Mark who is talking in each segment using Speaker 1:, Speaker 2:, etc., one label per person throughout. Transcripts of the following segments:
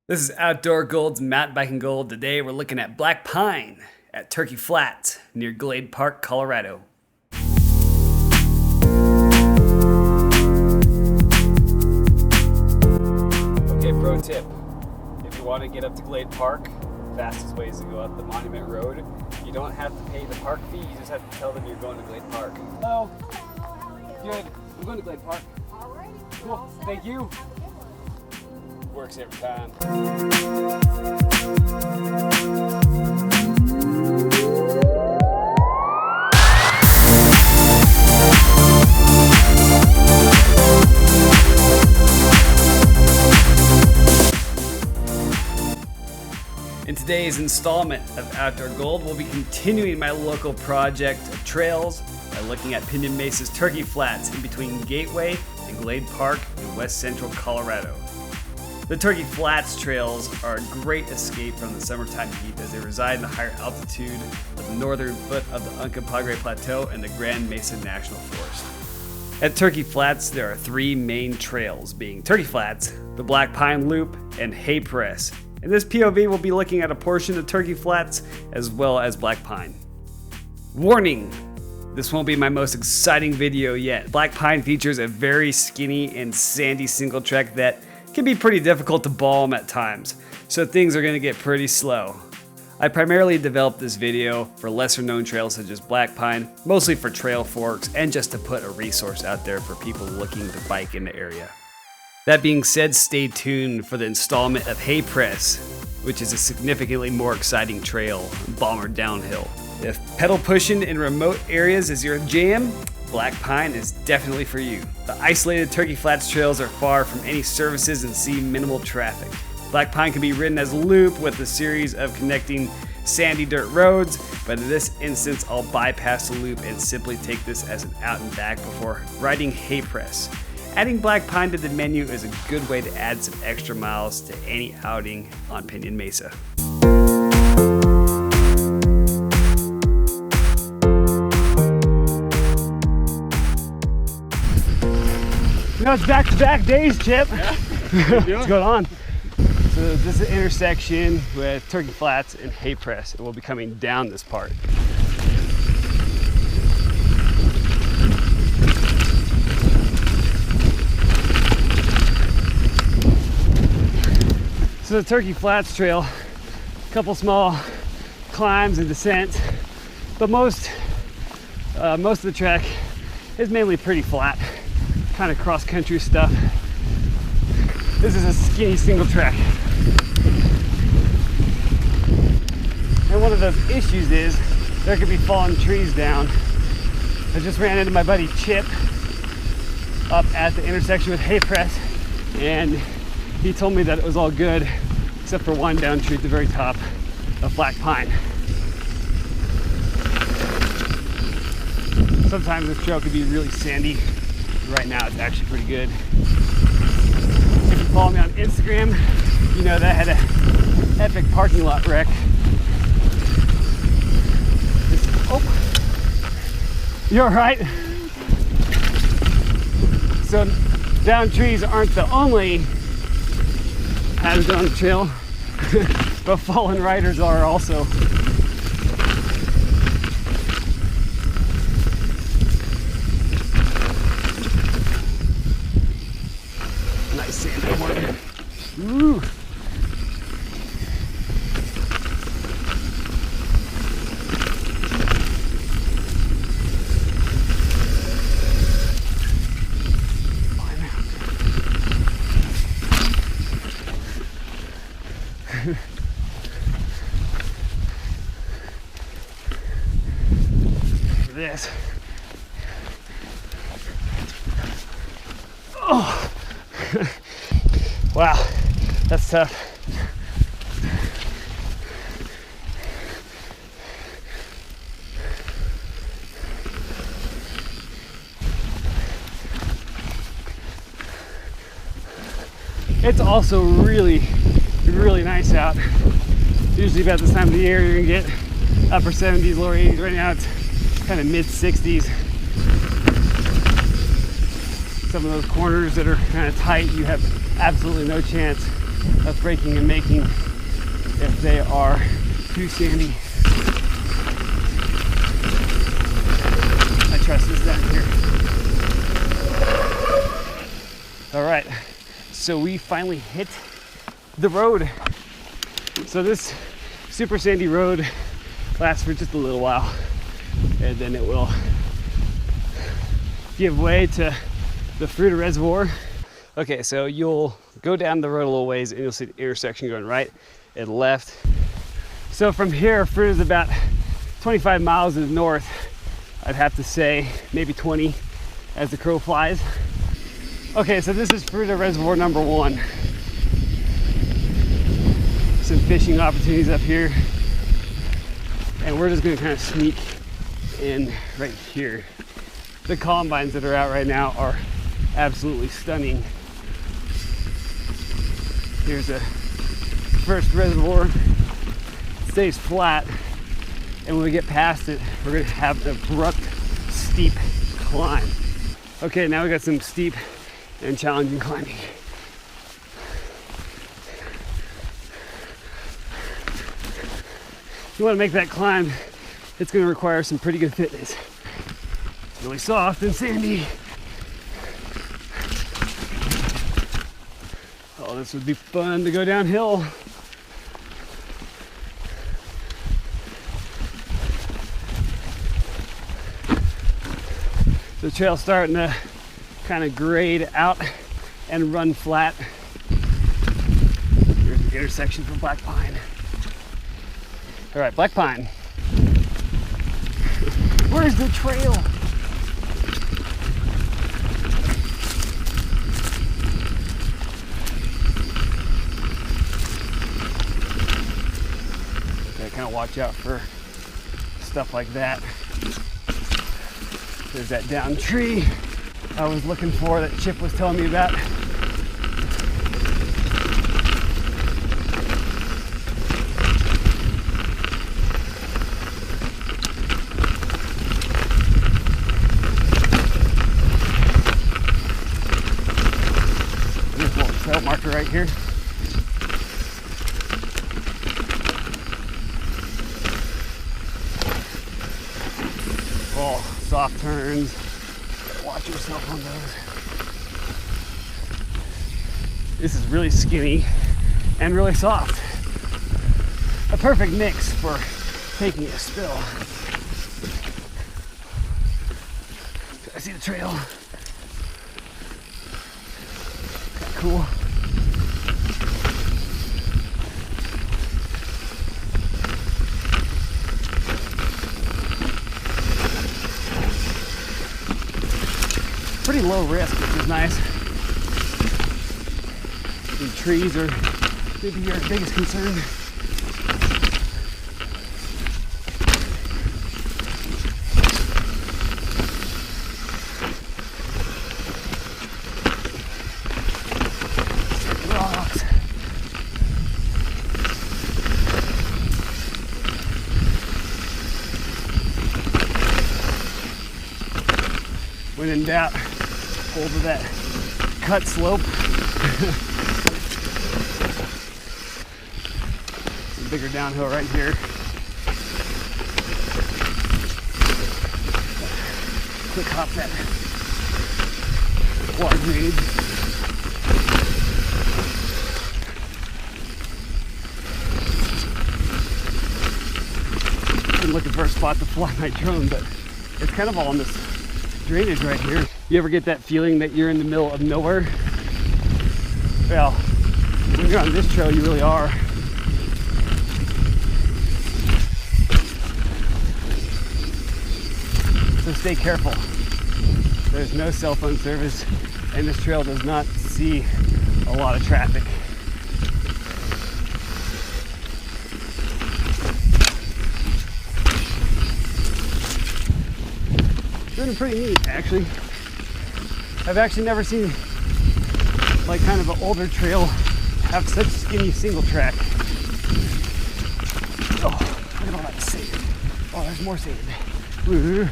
Speaker 1: This is Outdoor Gold's Mountain Biking Gold. Today we're looking at black pine at Turkey Flats near Glade Park, Colorado. Okay, pro tip. If you want to get up to Glade Park, fastest way is to go up the Monument Road. You don't have to pay the park fee, you just have to tell them you're going to Glade Park. Hello.
Speaker 2: How are you?
Speaker 1: Good. I'm going to Glade Park.
Speaker 2: Alrighty.
Speaker 1: Cool. Thank you. Works every time. In today's installment of Outdoor Gold, we'll be continuing my local project of trails by looking at Pinyon Mesa's Turkey Flats in between Gateway and Glade Park in west central Colorado. The Turkey Flats trails are a great escape from the summertime heat as they reside in the higher altitude of the northern foot of the Uncompahgre Plateau and the Grand Mesa National Forest. At Turkey Flats, there are three main trails, being Turkey Flats, the Black Pine Loop, and Hay Press. In this POV, we'll be looking at a portion of Turkey Flats as well as Black Pine. Warning! This won't be my most exciting video yet. Black Pine features a very skinny and sandy single track that can be pretty difficult to balm at times, so things are going to get pretty slow. I primarily developed this video for lesser known trails such as Black Pine, mostly for trail forks and just to put a resource out there for people looking to bike in the area. That being said, stay tuned for the installment of Hay Press, which is a significantly more exciting trail, balmer downhill. If pedal pushing in remote areas is your jam, Black Pine is definitely for you. The isolated Turkey Flats trails are far from any services and see minimal traffic. Black Pine can be ridden as a loop with a series of connecting sandy dirt roads, but in this instance I'll bypass the loop and simply take this as an out and back before riding Hay Press. Adding Black Pine to the menu is a good way to add some extra miles to any outing on Pinyon Mesa. You know, it's back-to-back days, Chip.
Speaker 3: Yeah.
Speaker 1: What's going on? So this is an intersection with Turkey Flats and Hay Press, and we'll be coming down this part. So the Turkey Flats trail, a couple small climbs and descents, but most of the track is mainly pretty flat. Kind of cross-country stuff. This is a skinny single track. And one of the issues is there could be fallen trees down. I just ran into my buddy Chip up at the intersection with Hay Press, and he told me that it was all good except for one down tree at the very top of Black Pine. Sometimes this trail could be really sandy. Right now it's actually pretty good. If you follow me on Instagram, you know that I had an epic parking lot wreck. You're all right? So down trees aren't the only hazard on the trail, but fallen riders are also. Nice sandy morning. Ooh. This. Oh. Wow, that's tough. It's also really nice out. Usually about this time of the year you're gonna get upper 70s, lower 80s. Right now it's kind of mid 60s. Some of those corners that are kind of tight, you have absolutely no chance of breaking and making if they are too sandy. I trust this down here. All right, so we finally hit the road. So this super sandy road lasts for just a little while, and then it will give way to the Fruita Reservoir. Okay, so you'll go down the road a little ways and you'll see the intersection going right and left. So from here, Fruita is about 25 miles to the north. I'd have to say maybe 20 as the crow flies. Okay, so this is Fruita Reservoir number 1. Some fishing opportunities up here. And we're just gonna kind of sneak in right here. The combines that are out right now are absolutely stunning. Here's a first reservoir. It stays flat, and when we get past it, we're gonna have an abrupt, steep climb. Okay, now we got some steep and challenging climbing. If you want to make that climb, it's going to require some pretty good fitness. It's really soft and sandy. Oh, this would be fun to go downhill. The trail's starting to kind of grade out and run flat. Here's the intersection for Black Pine. All right, Black Pine. Where's the trail? Gotta kind of watch out for stuff like that. There's that down tree I was looking for that Chip was telling me about. There's a little trail marker right here. Oh, soft turns. Watch yourself on those. This is really skinny and really soft. A perfect mix for taking a spill. I see the trail. Cool. Pretty low risk, which is nice. The trees are maybe your biggest concern. Rocks. When in doubt, hold to that cut slope. Some bigger downhill right here. Quick hop that water drainage. I'm looking for a spot to fly my drone, but it's kind of all on this drainage right here. You ever get that feeling that you're in the middle of nowhere? Well, when you're on this trail, you really are. So stay careful. There's no cell phone service, and this trail does not see a lot of traffic. It's pretty neat, actually. I've actually never seen like kind of an older trail have such skinny single track. Oh, look at all that sand. Oh, there's more sand. Ooh.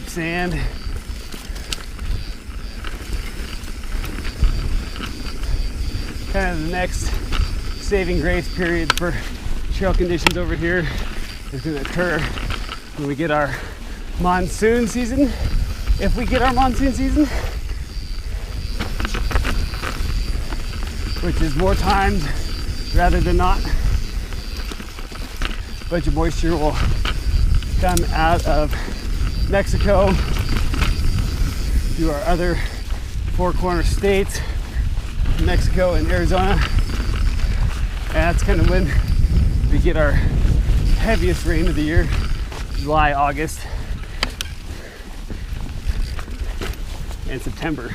Speaker 1: sand. Kind of the next saving grace period for trail conditions over here is going to occur when we get our monsoon season. If we get our monsoon season, which is more times rather than not, a bunch of moisture will come out of Mexico through our other four corner states, Mexico and Arizona, and that's kind of when we get our heaviest rain of the year, July, August, and September.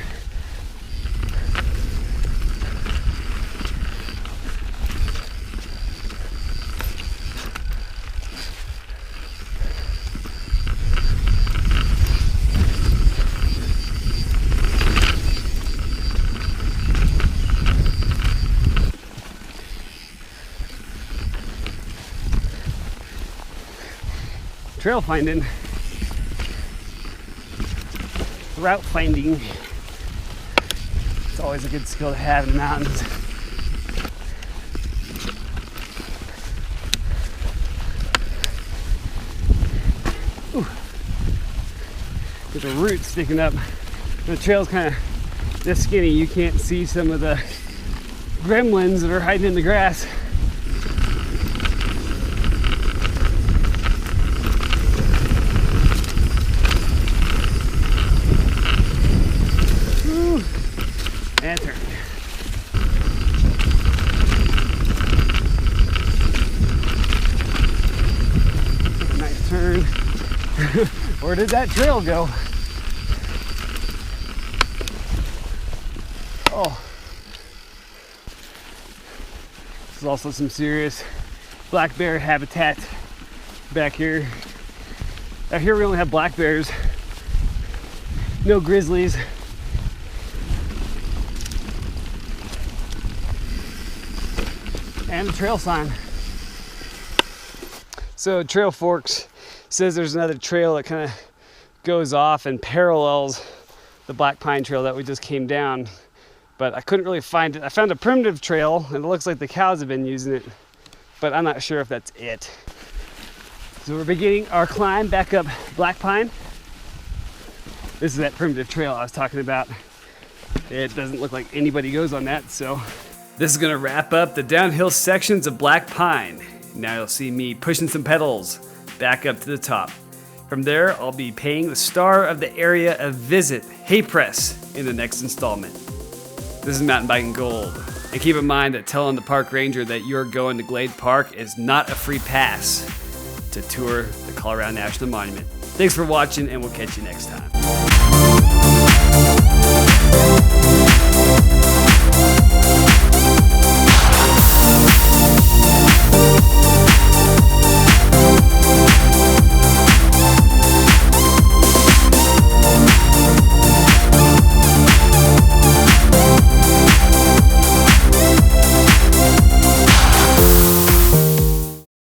Speaker 1: Trail finding, route finding, it's always a good skill to have in the mountains. Ooh. There's a root sticking up. The trail's kind of this skinny, you can't see some of the gremlins that are hiding in the grass. And turn. Take a nice turn. Where did that trail go? Oh. This is also some serious black bear habitat back here. Out here we only have black bears, no grizzlies. And a trail sign. So Trail Forks says there's another trail that kind of goes off and parallels the Black Pine Trail that we just came down, but I couldn't really find it. I found a primitive trail and it looks like the cows have been using it, but I'm not sure if that's it. So we're beginning our climb back up Black Pine. This is that primitive trail I was talking about. It doesn't look like anybody goes on that, so this is gonna wrap up the downhill sections of Black Pine. Now you'll see me pushing some pedals back up to the top. From there, I'll be paying the star of the area a visit, Hay Press, in the next installment. This is Mountain Biking Gold. And keep in mind that telling the park ranger that you're going to Glade Park is not a free pass to tour the Colorado National Monument. Thanks for watching, and we'll catch you next time.